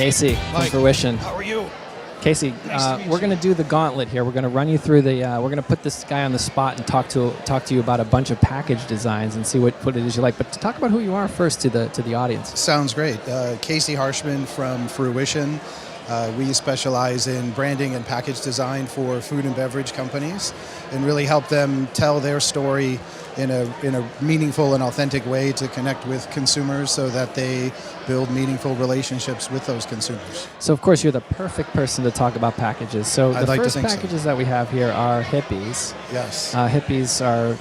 Casey from Fruition. How are you? Casey, we're going to do the gauntlet here. We're going to run you through the. We're going to put this guy on the spot and talk to you about a bunch of package designs and see what it is you like. But to talk about who you are first to the audience. Sounds great. Casey Harshman from Fruition. We specialize in branding and package design for food and beverage companies, and really help them tell their story in a meaningful and authentic way to connect with consumers, so that they build meaningful relationships with those consumers. So of course you're the perfect person to talk about packages. So the first packages that we have here are Hippies. Yes. Hippies are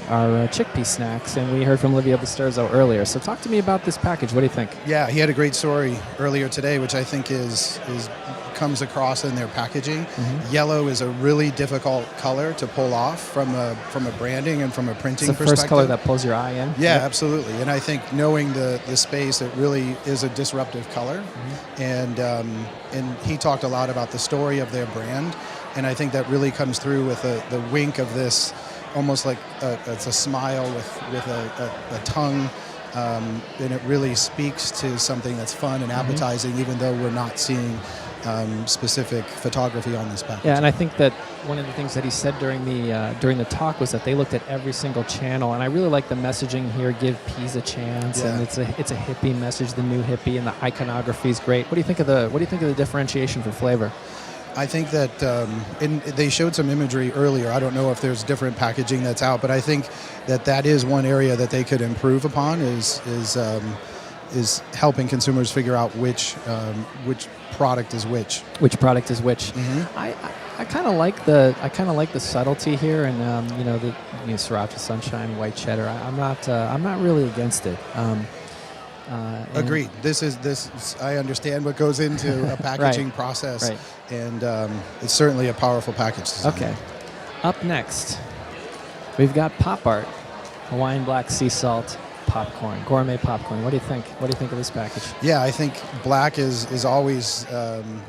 chickpea snacks, and we heard from Livio Basturzo earlier. So talk to me about this package. What do you think? Yeah, he had a great story earlier today, which I think comes across in their packaging. Mm-hmm. Yellow is a really difficult color to pull off from a branding and from a printing perspective. It's the first color that pulls your eye in. Yeah, absolutely. And I think knowing the space, it really is a disruptive color. Mm-hmm. And he talked a lot about the story of their brand, and I think that really comes through with the wink of this, almost like it's a smile with a tongue. And it really speaks to something that's fun and appetizing, mm-hmm. even though we're not seeing specific photography on this package. Yeah, and I think that one of the things that he said during the talk was that they looked at every single channel, and I really like the messaging here. Give peas a chance, and it's a hippie message, the new hippie, and the iconography is great. What do you think of the differentiation for flavor? I think that they showed some imagery earlier. I don't know if there's different packaging that's out, but I think that is one area that they could improve upon is helping consumers figure out which product is which. Which product is which? Mm-hmm. I kind of like the subtlety here, and the Sriracha Sunshine, white cheddar. I'm not really against it. Agreed. I understand what goes into a packaging process, right. And it's certainly a powerful package design. Okay. Up next, we've got Pop Art, Hawaiian Black Sea Salt popcorn, gourmet popcorn. What do you think? What do you think of this package? Yeah, I think black is always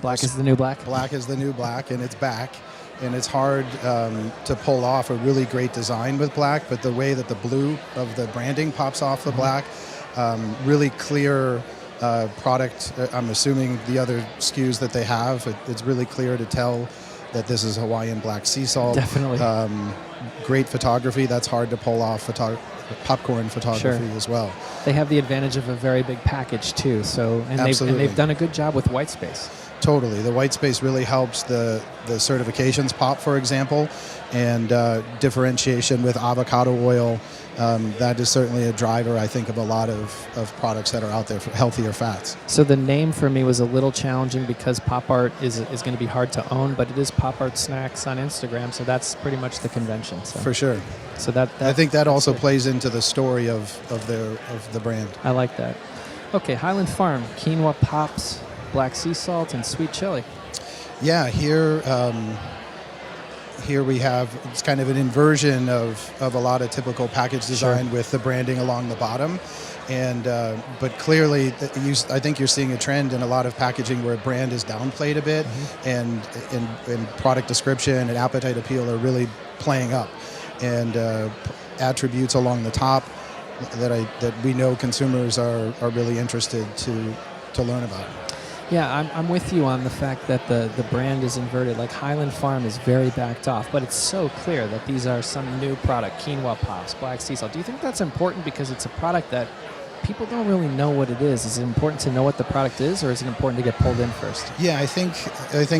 black is the new black. Black is the new black, and it's back. And it's hard to pull off a really great design with black, but the way that the blue of the branding pops off the black. Really clear product. I'm assuming the other SKUs that they have, it's really clear to tell that this is Hawaiian Black Sea Salt. Definitely. Great photography. That's hard to pull off popcorn photography as well. They have the advantage of a very big package too. So they've done a good job with white space. Totally. The white space really helps the certifications pop, for example, and differentiation with avocado oil. That is certainly a driver, I think, of a lot of products that are out there for healthier fats. So the name for me was a little challenging because Pop Art is going to be hard to own, but it is Pop Art Snacks on Instagram, so that's pretty much the convention. So. For sure. So I think that also plays into the story of the brand. I like that. Okay, Highland Farm, quinoa pops, black sea salt, and sweet chili. Yeah, here we have, it's kind of an inversion of a lot of typical package design, sure. with the branding along the bottom. And but clearly, I think you're seeing a trend in a lot of packaging where brand is downplayed a bit, mm-hmm. and product description and appetite appeal are really playing up. And attributes along the top that we know consumers are really interested to learn about. Yeah, I'm with you on the fact that the brand is inverted. Like Highland Farm is very backed off, but it's so clear that these are some new product, quinoa pops, black sea salt. Do you think that's important because it's a product that people don't really know what it is? Is it important to know what the product is, or is it important to get pulled in first? Yeah, I think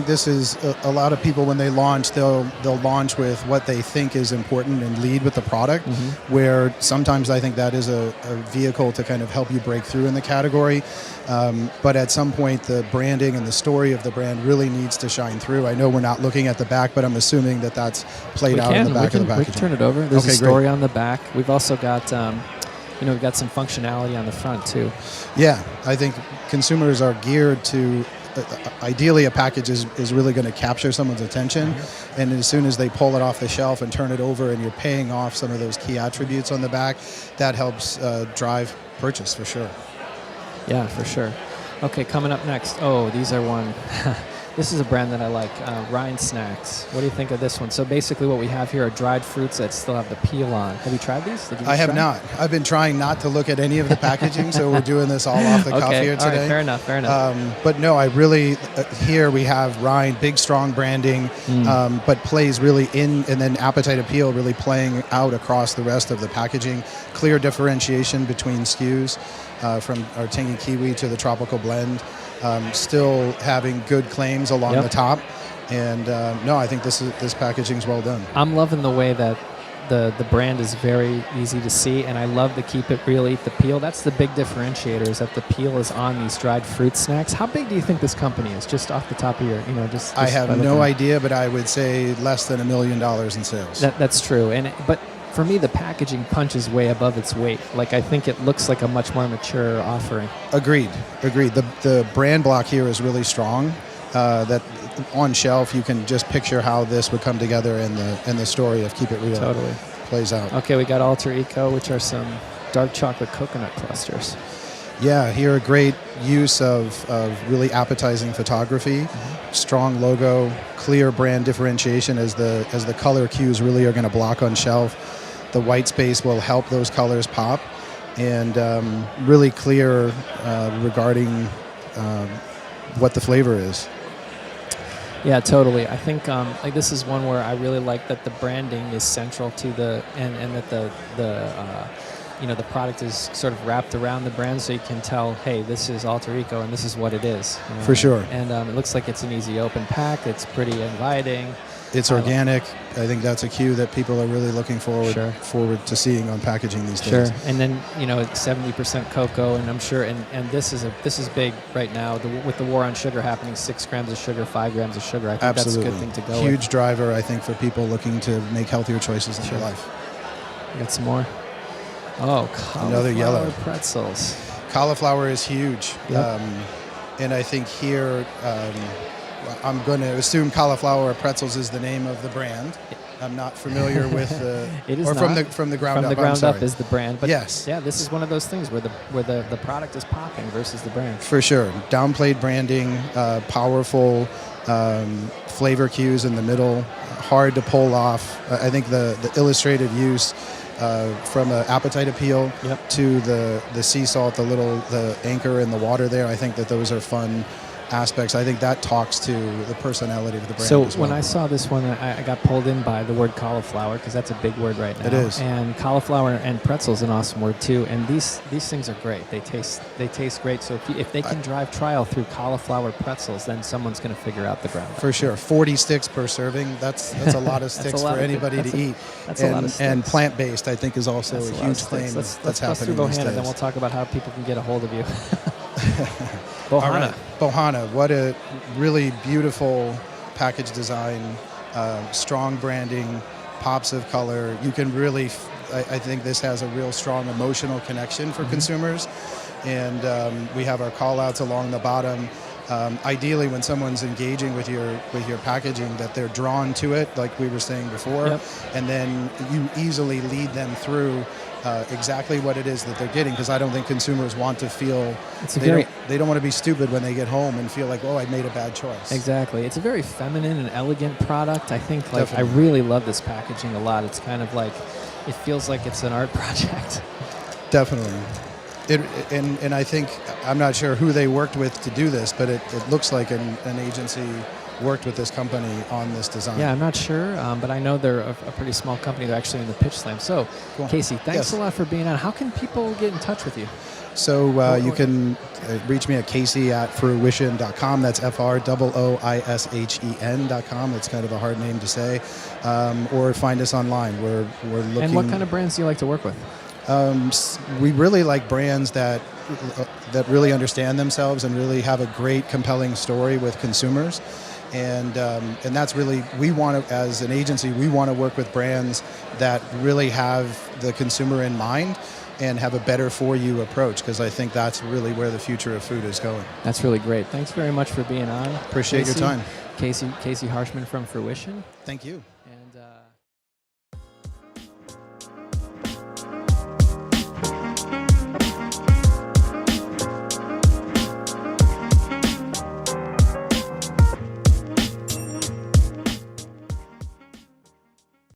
this is a lot of people, when they launch, they'll launch with what they think is important and lead with the product, mm-hmm. where sometimes I think that is a vehicle to kind of help you break through in the category. But at some point, the branding and the story of the brand really needs to shine through. I know we're not looking at the back, but I'm assuming that's played out in the back of the package. We can turn it over. There's a story on the back. We've also got... we've got some functionality on the front, too. Yeah, I think consumers are geared to... ideally, a package is really going to capture someone's attention. Mm-hmm. And as soon as they pull it off the shelf and turn it over and you're paying off some of those key attributes on the back, that helps drive purchase for sure. Yeah, for sure. Okay, coming up next. Oh, these are one... This is a brand that I like, Rind Snacks. What do you think of this one? So basically what we have here are dried fruits that still have the peel on. Have you tried these? Did you I have try? not. I've been trying not to look at any of the packaging, so we're doing this all off the cuff here today. All right, fair enough, fair enough. But no, I really, here we have Rind, big, strong branding, but plays really in, and then Appetite Appeal really playing out across the rest of the packaging. Clear differentiation between SKUs, from our Tangy Kiwi to the Tropical Blend. Still having good claims along the top, and no, I think this packaging is well done. I'm loving the way that the brand is very easy to see, and I love the keep it real, eat the peel. That's the big differentiator, is that the peel is on these dried fruit snacks. How big do you think this company is, just off the top of your, just I have no idea, but I would say less than $1 million in sales. That's true, but for me, the packaging punches way above its weight. Like, I think it looks like a much more mature offering. Agreed. The brand block here is really strong. That on shelf, you can just picture how this would come together in the story of Keep It Real. Totally plays out. Okay, we got Alter Eco, which are some dark chocolate coconut clusters. Yeah, here a great use of really appetizing photography, strong logo, clear brand differentiation as the color cues really are going to block on shelf. The white space will help those colors pop, and really clear regarding what the flavor is. Yeah, totally. I think like this is one where I really like that the branding is central to the and that the product is sort of wrapped around the brand, so you can tell, hey, this is Alter Eco and this is what it is. For sure. And it looks like it's an easy open pack. It's pretty inviting. It's organic. I think that's a cue that people are really looking forward to seeing on packaging these days. Sure. And then 70% cocoa, and I'm sure, and this is big right now with the war on sugar happening. 6 grams of sugar, 5 grams of sugar. I think Absolutely. that's a good thing to go Huge with. driver, I think, for people looking to make healthier choices in their life. We got some more. Oh, another yellow pretzels. Cauliflower is huge, and I think here. I'm going to assume Cauliflower Pretzels is the name of the brand. I'm not familiar with the. It is or not. From the ground up. From the ground up is the brand. But yes. Yeah, this is one of those things where the product is popping versus the brand. For sure, downplayed branding, powerful flavor cues in the middle, hard to pull off. I think the illustrative use. From an Appetite Appeal to the sea salt, the anchor in the water there. I think that those are fun aspects. I think that talks to the personality of the brand. So as well. when I saw this one, I got pulled in by the word cauliflower, because that's a big word right now. It is. And cauliflower and pretzel is an awesome word too. And these things are great. They taste great. So if they can drive trial through cauliflower pretzels, then someone's going to figure out the ground. For sure, 40 sticks per serving. That's a lot of sticks for anybody to eat. That's a lot of sticks. And plant-based, I think, is also a huge claim that's happening these days. And then we'll talk about how people can get a hold of you. Bohana. All right. Bohana, what a really beautiful package design, strong branding, pops of color. You can really, I think this has a real strong emotional connection for consumers. And we have our call outs along the bottom. Ideally, when someone's engaging with your packaging, that they're drawn to it, like we were saying before, and then you easily lead them through exactly what it is that they're getting, because I don't think consumers want to feel they don't want to be stupid when they get home and feel like, oh, I made a bad choice. Exactly. It's a very feminine and elegant product. I think Definitely. I really love this packaging a lot. It's kind of like, it feels like it's an art project. Definitely. And I think, I'm not sure who they worked with to do this, but it looks like an agency worked with this company on this design. Yeah, I'm not sure, but I know they're a pretty small company. They're actually in the Pitch Slam. So, cool. Casey, thanks a lot for being on. How can people get in touch with you? So you can reach me at casey@fruition.com. That's FROOISHEN.com. It's kind of a hard name to say. Or find us online. We're looking. And what kind of brands do you like to work with? We really like brands that really understand themselves and really have a great, compelling story with consumers. And that's really, we want to, as an agency, we want to work with brands that really have the consumer in mind and have a better for you approach, because I think that's really where the future of food is going. That's really great. Thanks very much for being on. Appreciate your time. Casey Harshman from Fruition. Thank you.